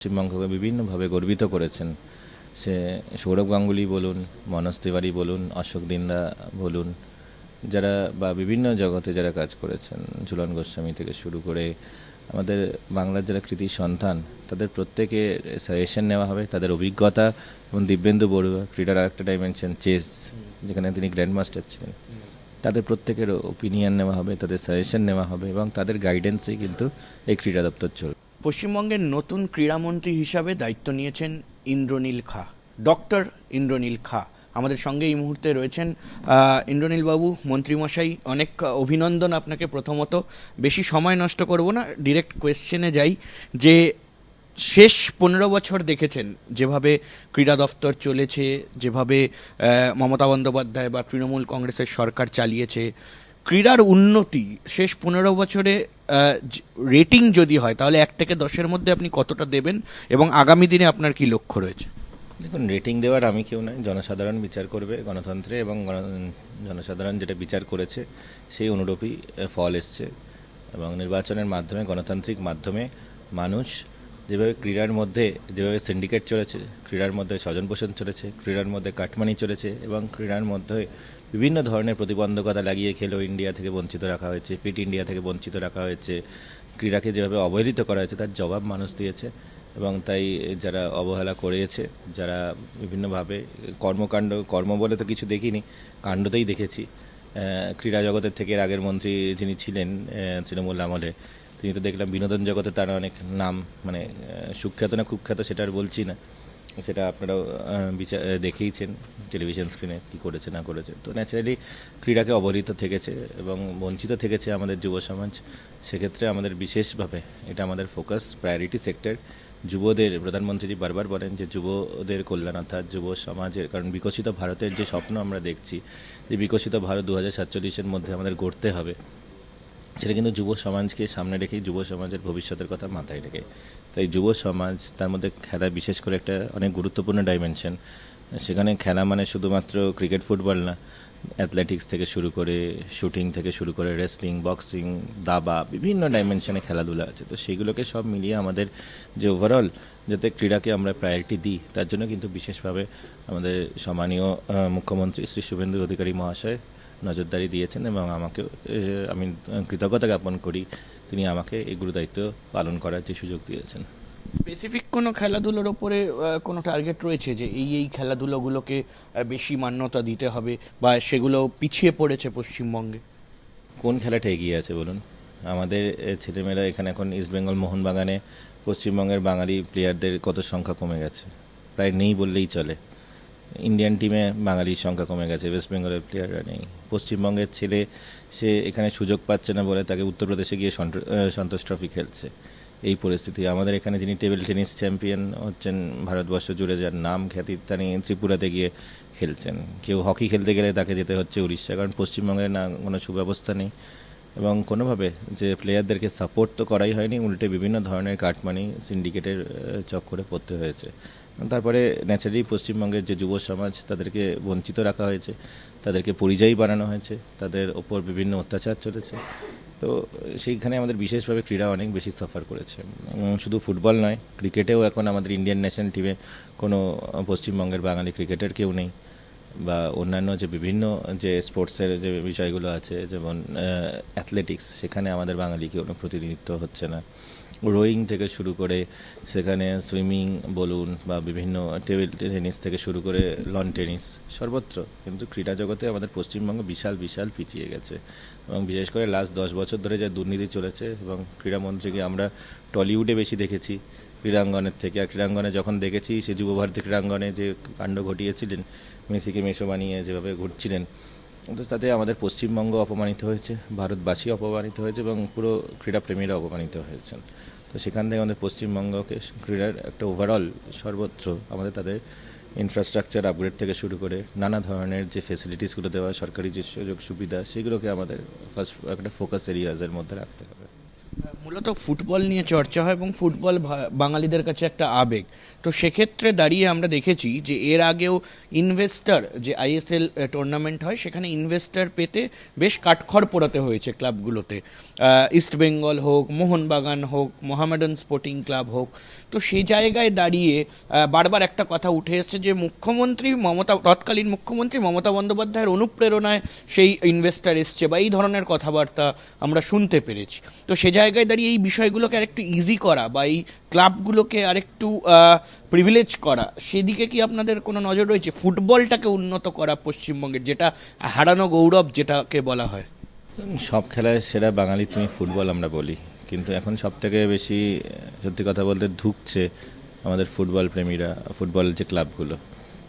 পশ্চিমবঙ্গকে বিভিন্নভাবে গর্বিত করেছেন। সে সৌরভ গাঙ্গুলি বলুন, মনোজ তিওয়ারি বলুন, অশোক দিন্দা বলুন, যারা বা বিভিন্ন জগতে যারা কাজ করেছেন, ঝুলন গোস্বামী থেকে শুরু করে আমাদের বাংলার যারা কৃতি সন্তান, তাদের প্রত্যেকের সাজেশন নেওয়া হবে, তাদের অভিজ্ঞতা। এবং দিব্যেন্দু বড়ুয়া, ক্রীড়ার আরেকটা ডাইমেনশন চেস, যেখানে তিনি গ্র্যান্ড মাস্টার ছিলেন, তাদের প্রত্যেকের ওপিনিয়ন নেওয়া হবে, তাদের সাজেশন নেওয়া হবে এবং তাদের গাইডেন্সেই কিন্তু এই ক্রীড়া দপ্তর চলবে। পশ্চিমবঙ্গের নতুন ক্রীড়ামন্ত্রী হিসাবে দায়িত্ব নিয়েছেন ইন্দ্রনীল খা, ডক্টর ইন্দ্রনীল খা। আমাদের সঙ্গে এই মুহূর্তে রয়েছেন ইন্দ্রনীল বাবু, মন্ত্রীমশাই, অনেক অভিনন্দন আপনাকে। প্রথমত বেশি সময় নষ্ট করব না, ডিরেক্ট কোয়েশ্চেনে যাই যে শেষ 15 বছর দেখেছেন যেভাবে ক্রীড়া দফতর চলেছে, যেভাবে মমতা বন্দ্যোপাধ্যায় বা তৃণমূল কংগ্রেসের সরকার চালিয়েছে, ক্রীড়ার উন্নতি শেষ 15 বছরে রেটিং যদি হয় তাহলে 1 থেকে 10-এর মধ্যে আপনি কতটা দেবেন এবং আগামী দিনে আপনার কি লক্ষ্য রয়েছে? দেখুন, রেটিং দেওয়ার আমি কেউ নয়, জনসাধারণ বিচার করবে গণতন্ত্রে, এবং জনসাধারণ যেটা বিচার করেছে সেই অনুরূপই ফল এসছে। এবং নির্বাচনের মাধ্যমে, গণতান্ত্রিক মাধ্যমে মানুষ যেভাবে ক্রীড়ার মধ্যে যেভাবে সিন্ডিকেট চলেছে, ক্রীড়ার মধ্যে স্বজন পোষণ চলেছে, ক্রীড়ার মধ্যে কাটমানি চলেছে এবং ক্রীড়ার মধ্যে বিভিন্ন ধরনের প্রতিবন্ধকতা লাগিয়ে খেলো ইন্ডিয়া থেকে বঞ্চিত রাখা হয়েছে, ফিট ইন্ডিয়া থেকে বঞ্চিত রাখা হয়েছে, ক্রীড়াকে যেভাবে অবহেলিত করা হয়েছে তার জবাব মানুষ দিয়েছে। এবং তাই যারা অবহেলা করেছে, যারা বিভিন্নভাবে কর্ম বলে তো কিছু দেখিনি, কাণ্ডতেই দেখেছি। ক্রীড়া জগতের থেকে এর আগের মন্ত্রী যিনি ছিলেন তৃণমূল আমলে, তিনি তো দেখলাম বিনোদন জগতে তার অনেক নাম, মানে সুখ্যাত না কুখ্যাত সেটা আর বলছি না, সেটা আপনারাও দেখেইছেন টেলিভিশন স্ক্রিনে কী করেছে না করেছে। তো ন্যাচারালি ক্রীড়াকে অবহেলিত থেকেছে এবং বঞ্চিত থেকেছে আমাদের যুব সমাজ। সেক্ষেত্রে আমাদের বিশেষভাবে এটা আমাদের ফোকাস, প্রায়োরিটি সেক্টর। যুবদের, প্রধানমন্ত্রীজি বারবার বলেন যে যুবদের কল্যাণ, অর্থাৎ যুব সমাজের, কারণ বিকশিত ভারতের যে স্বপ্ন আমরা দেখছি, যে বিকশিত ভারত 2047-এর মধ্যে আমাদের গড়তে হবে, সেটা কিন্তু যুব সমাজকে সামনে রেখেই, যুব সমাজের ভবিষ্যতের কথা মাথায় রেখে। তাই যুব সমাজ, তার মধ্যে খেলা বিশেষ করে একটা অনেক গুরুত্বপূর্ণ ডাইমেনশন। সেখানে খেলা মানে শুধুমাত্র ক্রিকেট ফুটবল না, অ্যাথলেটিক্স থেকে শুরু করে, শুটিং থেকে শুরু করে, রেসলিং, বক্সিং, দাবা, বিভিন্ন ডাইমেনশনে খেলাধুলা আছে। তো সেইগুলোকে সব মিলিয়ে আমাদের যে ওভারঅল যাতে ক্রীড়াকে আমরা প্রায়োরিটি দিই, তার জন্য কিন্তু বিশেষভাবে আমাদের সম্মানীয় মুখ্যমন্ত্রী শ্রী শুভেন্দু অধিকারী মহাশয় নজরদারি দিয়েছেন এবং আমাকে, আমি কৃতজ্ঞতা জ্ঞাপন করি, তিনি আমাকে এই গুরুদায়িত্ব পালন করার যে সুযোগ দিয়েছেন। স্পেসিফিক কোনো খেলাধুলোর ওপরে কোনো টার্গেট রয়েছে যে এই খেলাধুলোগুলোকে বেশি মান্যতা দিতে হবে বা সেগুলো পিছিয়ে পড়েছে পশ্চিমবঙ্গে? কোন খেলাটা এগিয়ে আছে বলুন? আমাদের ছেলেমেয়েরা এখানে এখন ইস্টবেঙ্গল মোহনবাগানে পশ্চিমবঙ্গের বাঙালি প্লেয়ারদের কত সংখ্যা কমে গেছে, প্রায় নেই বললেই চলে। ইন্ডিয়ান টিমে বাঙালির সংখ্যা কমে গেছে, ওয়েস্ট বেঙ্গলের প্লেয়াররা নেই। পশ্চিমবঙ্গের ছেলে সে এখানে সুযোগ পাচ্ছে না বলে তাকে উত্তরপ্রদেশে গিয়ে সন্তোষ ট্রফি খেলছে। এই পরিস্থিতি আমাদের এখানে, যিনি টেবিল টেনিস চ্যাম্পিয়ন হচ্ছেন ভারতবর্ষ জুড়ে, যার নাম খ্যাতি, তিনি ত্রিপুরাতে গিয়ে খেলছেন। কেউ হকি খেলতে গেলে তাকে যেতে হচ্ছে উড়িষ্যা, কারণ পশ্চিমবঙ্গের না কোনো সুব্যবস্থা নেই এবং কোনোভাবে যে প্লেয়ারদেরকে সাপোর্ট তো করাই হয়নি, উল্টে বিভিন্ন ধরনের কাটমানি, সিন্ডিকেটের চক্করে পড়তে হয়েছে। তারপরে ন্যাচারালি পশ্চিমবঙ্গের যে যুব সমাজ, তাদেরকে বঞ্চিত রাখা হয়েছে, তাদেরকে পরিযায়ী বানানো হয়েছে, তাদের ওপর বিভিন্ন অত্যাচার চলেছে। তো সেইখানে আমাদের বিশেষভাবে ক্রীড়া অনেক বেশি সাফার করেছে। শুধু ফুটবল নয়, ক্রিকেটেও এখন আমাদের ইন্ডিয়ান ন্যাশনাল টিমে কোনো পশ্চিমবঙ্গের বাঙালি ক্রিকেটার কেউ নেই, বা অন্যান্য যে বিভিন্ন যে স্পোর্টসের যে বিষয়গুলো আছে, যেমন অ্যাথলেটিক্স, সেখানে আমাদের বাঙালি কোনো প্রতিনিধিত্ব হচ্ছে না। রোয়িং থেকে শুরু করে, সেখানে সুইমিং বলুন বা বিভিন্ন টেবিল টেনিস থেকে শুরু করে লন টেনিস, সর্বত্র কিন্তু ক্রীড়া জগতে আমাদের পশ্চিমবঙ্গ বিশাল বিশাল পিছিয়ে গেছে। এবং বিশেষ করে লাস্ট 10 বছর ধরে যা দুর্নীতি চলেছে, এবং ক্রীড়ামন্ত্রীকে আমরা টলিউডে বেশি দেখেছি ক্রীড়াঙ্গনের থেকে। আর ক্রীড়াঙ্গনে যখন দেখেছি, সে যুবভারতী ক্রীড়াঙ্গনে যে কাণ্ড ঘটিয়েছিলেন, মেসিকে মেসো বানিয়ে যেভাবে ঘুরছিলেন, তো তাতে আমাদের পশ্চিমবঙ্গ অপমানিত হয়েছে, ভারতবাসী অপমানিত হয়েছে এবং পুরো ক্রীড়াপ্রেমীরা অপমানিত হয়েছেন। তো সেখান থেকে আমাদের পশ্চিমবঙ্গকে ক্রীড়ার একটা ওভারঅল সর্বত্র আমাদের তাদের ইনফ্রাস্ট্রাকচার আপগ্রেড থেকে শুরু করে নানা ধরনের যে ফেসিলিটিসগুলো দেওয়া, সরকারি যে সুযোগ সুবিধা, সেগুলোকে আমাদের ফার্স্ট একটা ফোকাস এরিয়াজের মধ্যে রাখতে হবে। মূলত ফুটবল নিয়ে চর্চা হয় এবং ফুটবল বাঙালিদের কাছে একটা আবেগ। তো সেক্ষেত্রে দাঁড়িয়ে আমরা দেখেছি যে এর আগেও ইনভেস্টর, যে আইএসএল টুর্নামেন্ট হয় সেখানে ইনভেস্টর পেতে বেশ কাঠখড় পোড়াতে হয়েছে ক্লাবগুলোতে, ইস্টবেঙ্গল হোক, মোহনবাগান হোক, মোহামেডান স্পোর্টিং ক্লাব হোক। তো সেই জায়গায় দাঁড়িয়ে বারবার একটা কথা উঠে এসছে যে তৎকালীন মুখ্যমন্ত্রী মমতা বন্দ্যোপাধ্যায়ের অনুপ্রেরণায় সেই ইনভেস্টর এসছে বা এই ধরনের কথাবার্তা আমরা শুনতে পেরেছি। তো সে জায়গায় দাঁড়িয়ে এই বিষয়গুলোকে আরেকটু ইজি করা বা এই ক্লাবগুলোকে আরেকটু প্রিভিলেজ করা, সেদিকে কি আপনাদের কোনো নজর রয়েছে? ফুটবলটাকে উন্নত করা পশ্চিমবঙ্গের, যেটা হারানো গৌরব যেটাকে বলা হয়। সব খেলায় সেরা বাঙালি তুমি ফুটবল আমরা বলি, কিন্তু এখন সব থেকে বেশি সত্যি কথা বলতে ধুঁকছে আমাদের ফুটবল প্রেমীরা, ফুটবল যে ক্লাবগুলো।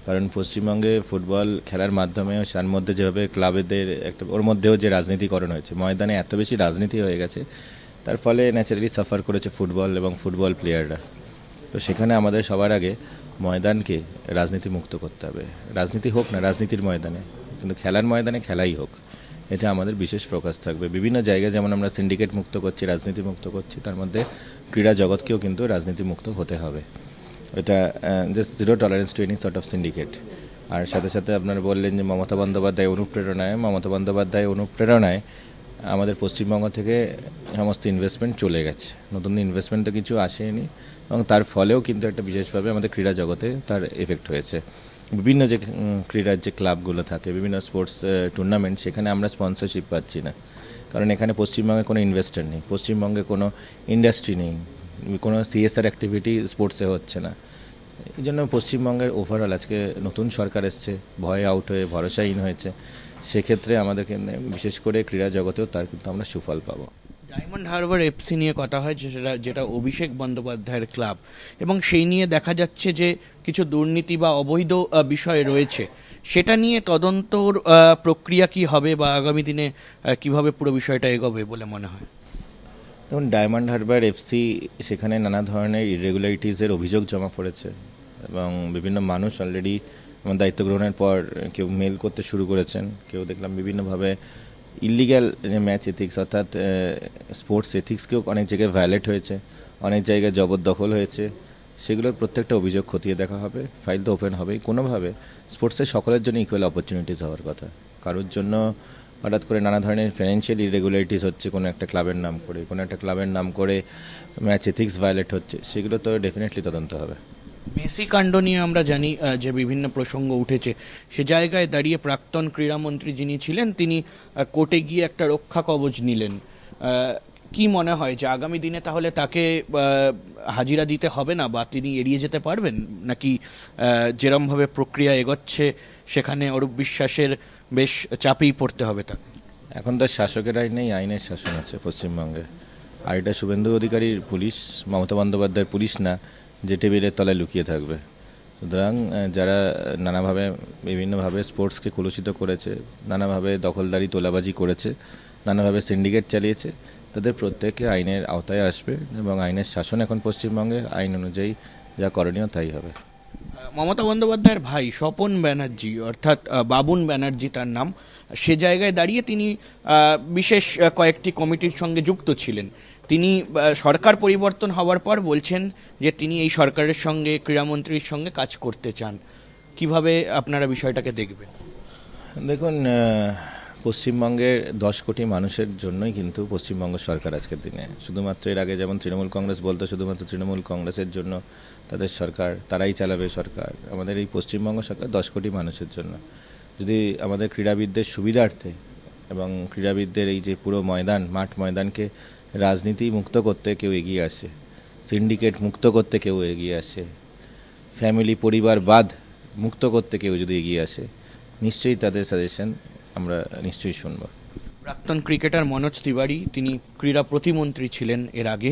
কারণ পশ্চিমবঙ্গে ফুটবল খেলার মাধ্যমে তার মধ্যে যেভাবে ক্লাবেদের একটা, ওর মধ্যেও যে রাজনীতিকরণ হয়েছে, ময়দানে এত বেশি রাজনীতি হয়ে গেছে, তার ফলে ন্যাচারালি সাফার করেছে ফুটবল এবং ফুটবল প্লেয়াররা। তো সেখানে আমাদের সবার আগে ময়দানকে রাজনীতি মুক্ত করতে হবে। রাজনীতি হোক না রাজনীতির ময়দানে, কিন্তু খেলার ময়দানে খেলাই হোক, এটা আমাদের বিশেষ ফোকাস থাকবে। বিভিন্ন জায়গায় যেমন আমরা সিন্ডিকেট মুক্ত করছি, রাজনীতি মুক্ত করছি, তার মধ্যে ক্রীড়া জগৎকেও কিন্তু রাজনীতি মুক্ত হতে হবে। এটা just zero tolerance to any sort of syndicate. আর সাথে সাথে আপনারা বললেন যে মমতা বন্দ্যোপাধ্যায় অনুপ্রেরণায় আমাদের পশ্চিমবঙ্গ থেকে সমস্ত ইনভেস্টমেন্ট চলে গেছে, নতুন ইনভেস্টমেন্ট তো কিছু আসেনি, এবং তার ফলেও কিন্তু একটা বিশেষভাবে আমাদের ক্রীড়া জগতে তার এফেক্ট হয়েছে। বিভিন্ন যে ক্রীড়ার যে ক্লাবগুলো থাকে, বিভিন্ন স্পোর্টস টুর্নামেন্ট, সেখানে আমরা স্পন্সরশিপ পাচ্ছি না, কারণ এখানে পশ্চিমবঙ্গে কোনো ইনভেস্টর নেই, পশ্চিমবঙ্গে কোনো ইন্ডাস্ট্রি নেই, কোনো সিএসআর অ্যাক্টিভিটি স্পোর্টসে হচ্ছে না। এই জন্য পশ্চিমবঙ্গের ওভারঅল আজকে নতুন সরকার এসছে, ভয়ে আউট হয়ে ভরসাহীন হয়েছে, সেক্ষেত্রে আমাদের বিশেষ করে ক্রীড়া জগতেও তার কিন্তু আমরা সুফল পাবো। ডায়মন্ড হারবার এফসি নিয়ে কথা হয়, যেটা অভিষেক বন্দ্যোপাধ্যায়ের ক্লাব, এবং সেই নিয়ে দেখা যাচ্ছে যে কিছু দুর্নীতি বা অবৈধ বিষয় রয়েছে। সেটা নিয়ে তদন্তর প্রক্রিয়া কি হবে বা আগামী দিনে কিভাবে পুরো বিষয়টা এগোবে বলে মনে হয়? দেখুন, ডায়মন্ড হারবার এফসি, সেখানে নানা ধরনের ইরেগুলারিটিসের অভিযোগ জমা পড়েছে, এবং বিভিন্ন মানুষ অলরেডি আমার দায়িত্ব গ্রহণের পর কেউ মেল করতে শুরু করেছেন, কেউ দেখলাম বিভিন্নভাবে ইলিগ্যাল ম্যাচ এথিক্স অর্থাৎ স্পোর্টস এথিক্সকেও অনেক জায়গায় ভায়োলেট হয়েছে, অনেক জায়গায় জবরদখল হয়েছে। সেগুলোর প্রত্যেকটা অভিযোগ খতিয়ে দেখা হবে, ফাইল তো ওপেন হবেই। কোনোভাবে স্পোর্টসের সকলের জন্য ইকুয়াল অপরচুনিটিস হওয়ার কথা, কারোর জন্য হঠাৎ করে নানা ধরনের ফিনান্সিয়াল ইরেগুলারিটিস হচ্ছে কোনো একটা ক্লাবের নাম করে ম্যাচ এথিক্স ভায়োলেট হচ্ছে, সেগুলো তো ডেফিনেটলি তদন্ত হবে। মেসি কাণ্ড নিয়ে আমরা জানি যে বিভিন্ন প্রসঙ্গ উঠেছে। সে জায়গায় দাঁড়িয়ে প্রাক্তন ক্রীড়ামন্ত্রী যিনি ছিলেন, তিনি কোর্টে গিয়ে একটা রক্ষা কবচ নিলেন। কি মনে হয় যে আগামী দিনে তাহলে তাকে হাজিরা দিতে হবে না, বা তিনি এড়িয়ে যেতে পারবেন, নাকি যেরমভাবে প্রক্রিয়া এগোচ্ছে সেখানে অরূপ বিশ্বাসের বেশ চাপেই পড়তে হবে তাকে? এখন তো শাসকের আইন নেই, আইনের শাসন আছে পশ্চিমবঙ্গে। আর এটা শুভেন্দু অধিকারীর পুলিশ, মমতা বন্দ্যোপাধ্যায়ের পুলিশ না যে টেবিলের তলায় লুকিয়ে থাকবে। সুতরাং যারা নানাভাবে বিভিন্নভাবে স্পোর্টসকে কলুষিত করেছে, নানাভাবে দখলদারি তোলাবাজি করেছে, নানাভাবে সিন্ডিকেট চালিয়েছে, তাদের প্রত্যেকে আইনের আওতায় আসবে, এবং আইনের শাসন এখন পশ্চিমবঙ্গে, আইন অনুযায়ী যা করণীয় তাই হবে। মমতা বন্দ্যোপাধ্যায়ের ভাই স্বপন ব্যানার্জি, অর্থাৎ বাবুন ব্যানার্জি তার নাম, সে জায়গায় দাঁড়িয়ে তিনি বিশেষ কয়েকটি কমিটির সঙ্গে যুক্ত ছিলেন। তিনি সরকার পরিবর্তন হওয়ার পর বলছেন যে তিনি এই সরকারের সঙ্গে, ক্রীড়ামন্ত্রীর সঙ্গে কাজ করতে চান। কিভাবে আপনারা বিষয়টাকে দেখবেন? দেখুন, পশ্চিমবঙ্গের 10 কোটি মানুষের জন্যই কিন্তু পশ্চিমবঙ্গ সরকার আজকের দিনে। শুধুমাত্র এর আগে যেমন তৃণমূল কংগ্রেস বলতো শুধুমাত্র তৃণমূল কংগ্রেসের জন্য তাদের সরকার, তারাই চালাবে সরকার, আমাদের এই পশ্চিমবঙ্গ সরকার 10 কোটি মানুষের জন্য। যদি আমাদের ক্রীড়াবিদদের সুবিধার্থে এবং ক্রীড়াবিদদের এই যে পুরো মাঠ ময়দানকে রাজনীতি মুক্ত করতে কেউ এগিয়ে আসে, সিন্ডিকেট মুক্ত করতে কেউ এগিয়ে আসে, ফ্যামিলি পরিবারবাদ মুক্ত করতে কেউ যদি এগিয়ে আসে, নিশ্চয়ই তাদের সাজেশন আমরা নিশ্চয়ই শুনব। প্রাক্তন ক্রিকেটার মনোজ তিওয়ারি, তিনি ক্রীড়া প্রতিমন্ত্রী ছিলেন এর আগে,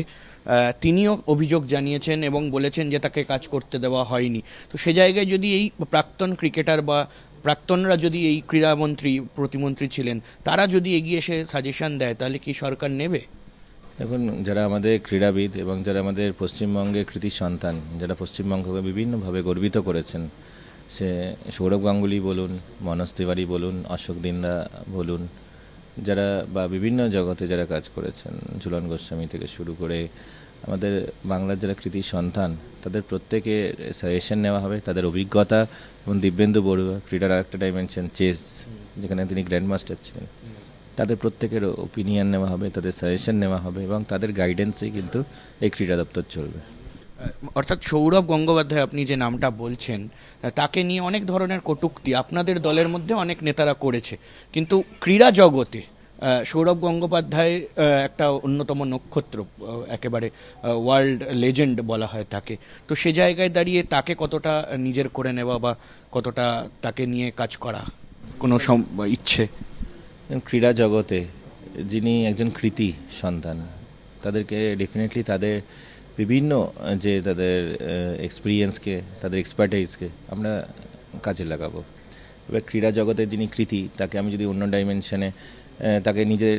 তিনিও অভিযোগ জানিয়েছেন এবং বলেছেন যে তাকে কাজ করতে দেওয়া হয়নি। তো সে জায়গায় যদি এই প্রাক্তন ক্রিকেটার বা প্রাক্তনরা যদি এই ক্রীড়ামন্ত্রী প্রতিমন্ত্রী ছিলেন, তারা যদি এগিয়ে এসে সাজেশন দেয়, তাহলে কি সরকার নেবে? দেখুন, যারা আমাদের ক্রীড়াবিদ এবং যারা আমাদের পশ্চিমবঙ্গের কৃতি সন্তান, যারা পশ্চিমবঙ্গকে বিভিন্নভাবে গর্বিত করেছেন, সে সৌরভ গাঙ্গুলি বলুন, মনোজ তিওয়ারি বলুন, অশোক দিন্দা বলুন, যারা বা বিভিন্ন জগতে যারা কাজ করেছেন, ঝুলন গোস্বামী থেকে শুরু করে আমাদের বাংলার যারা কৃতি সন্তান, তাদের প্রত্যেকের সাজেশন নেওয়া হবে, তাদের অভিজ্ঞতা। এবং দিব্যেন্দু বড়ুয়া, ক্রীড়ার আরেকটা ডাইমেনশন চেস, যেখানে তিনি গ্র্যান্ড মাস্টার ছিলেন, তাদের প্রত্যেকের ওপিনিয়ন নেওয়া হবে, তাদের সাজেশন নেওয়া হবে এবং তাদের গাইডেন্সেই কিন্তু এই ক্রীড়া দপ্তর চলবে। অর্থাৎ সৌরভ গঙ্গোপাধ্যায় আপনি যে নামটা বলছেন, তাকে নিয়ে অনেক ধরনের কটূক্তি আপনাদের দলের মধ্যে অনেক নেতারা করেছে, কিন্তু ক্রীড়া জগতে সৌরভ গঙ্গোপাধ্যায় একটা অন্যতম নক্ষত্র, একেবারে ওয়ার্ল্ড লেজেন্ড বলা হয় তাকে। তো সে জায়গায় দাঁড়িয়ে তাকে কতটা নিজের করে নেওয়া বা কতটা তাকে নিয়ে কাজ করা কোনো ইচ্ছে? ক্রীড়া জগতে যিনি একজন কৃতি সন্তান, তাদেরকে ডেফিনেটলি তাদের বিভিন্ন যে তাদের এক্সপিরিয়েন্সকে, তাদের এক্সপার্টাইজকে আমরা কাজে লাগাবো। এবার ক্রীড়া জগতে যিনি কৃতি, তাকে আমি যদি অন্য ডাইমেনশনে তাকে নিজের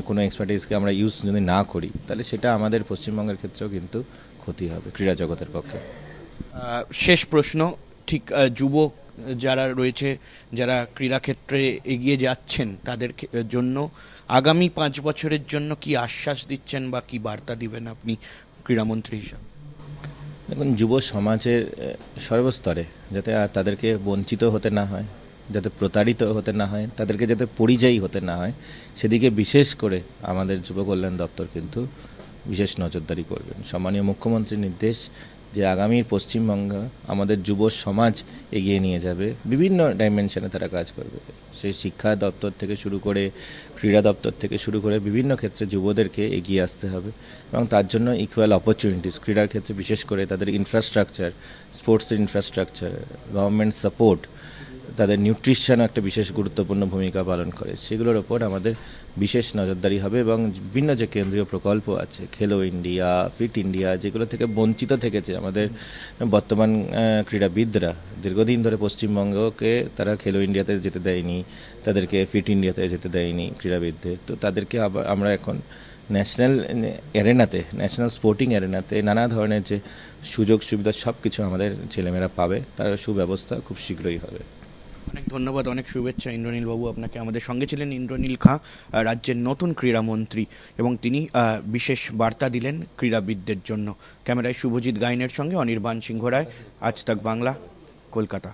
কোনো এক্সপার্টাইজকে আমরা ইউজ যদি না করি, তাহলে সেটা আমাদের পশ্চিমবঙ্গের ক্ষেত্রেও কিন্তু ক্ষতি হবে ক্রীড়া জগতের পক্ষে। শেষ প্রশ্ন, ঠিক যুব যারা রয়েছে, যারা ক্রীড়াক্ষেত্রে এগিয়ে যাচ্ছেন, তাদের জন্য আগামী 5 বছরের জন্য কি আশ্বাস দিচ্ছেন বা কি বার্তা দিবেন আপনি ক্রীড়ামন্ত্রী হিসাবে? দেখুন, যুব সমাজের সর্বস্তরে যাতে আর তাদেরকে বঞ্চিত হতে না হয়, যাতে প্রতারিত হতে না হয়, তাদেরকে যাতে পরিযায়ী হতে না হয়, সেদিকে বিশেষ করে আমাদের যুব কল্যাণ দপ্তর কিন্তু বিশেষ নজরদারি করবেন। সম্মানীয় মুখ্যমন্ত্রীর নির্দেশ যে আগামীর পশ্চিমবঙ্গ আমাদের যুব সমাজ এগিয়ে নিয়ে যাবে, বিভিন্ন ডাইমেনশনে তারা কাজ করবে। সেই শিক্ষা দপ্তর থেকে শুরু করে, ক্রীড়া দপ্তর থেকে শুরু করে বিভিন্ন ক্ষেত্রে যুবদেরকে এগিয়ে আসতে হবে এবং তার জন্য ইকুয়াল অপরচুনিটিস, ক্রীড়ার ক্ষেত্রে বিশেষ করে তাদের ইনফ্রাস্ট্রাকচার, স্পোর্টসের ইনফ্রাস্ট্রাকচার, গভর্নমেন্ট সাপোর্ট, তাদের নিউট্রিশনও একটা বিশেষ গুরুত্বপূর্ণ ভূমিকা পালন করে, সেগুলোর ওপর আমাদের বিশেষ নজরদারি হবে এবং বিভিন্ন যে কেন্দ্রীয় প্রকল্প আছে, খেলো ইন্ডিয়া, ফিট ইন্ডিয়া, যেগুলো থেকে বঞ্চিত থেকেছে আমাদের বর্তমান ক্রীড়াবিদরা, দীর্ঘদিন ধরে পশ্চিমবঙ্গকে তারা খেলো ইন্ডিয়াতে যেতে দেয়নি, তাদেরকে ফিট ইন্ডিয়াতে যেতে দেয়নি ক্রীড়াবিদদের। তো তাদেরকে আবার আমরা এখন ন্যাশনাল অ্যারেনাতে, ন্যাশনাল স্পোর্টিং অ্যারেনাতে নানা ধরনের যে সুযোগ সুবিধা সব কিছু আমাদের ছেলেমেয়েরা পাবে, তার সুব্যবস্থা খুব শীঘ্রই হবে। অনেক ধন্যবাদ, অনেক শুভেচ্ছা ইন্দ্রনীল বাবু আপনাকে। আমাদের সঙ্গে ছিলেন ইন্দ্রনীল খাঁ, রাজ্যের নতুন ক্রীড়ামন্ত্রী, এবং তিনি বিশেষ বার্তা দিলেন ক্রীড়াবিদদের জন্য। ক্যামেরায় শুভজিৎ গাইনের সঙ্গে অনির্বাণ সিংহ রায়, আজ তাক বাংলা, কলকাতা।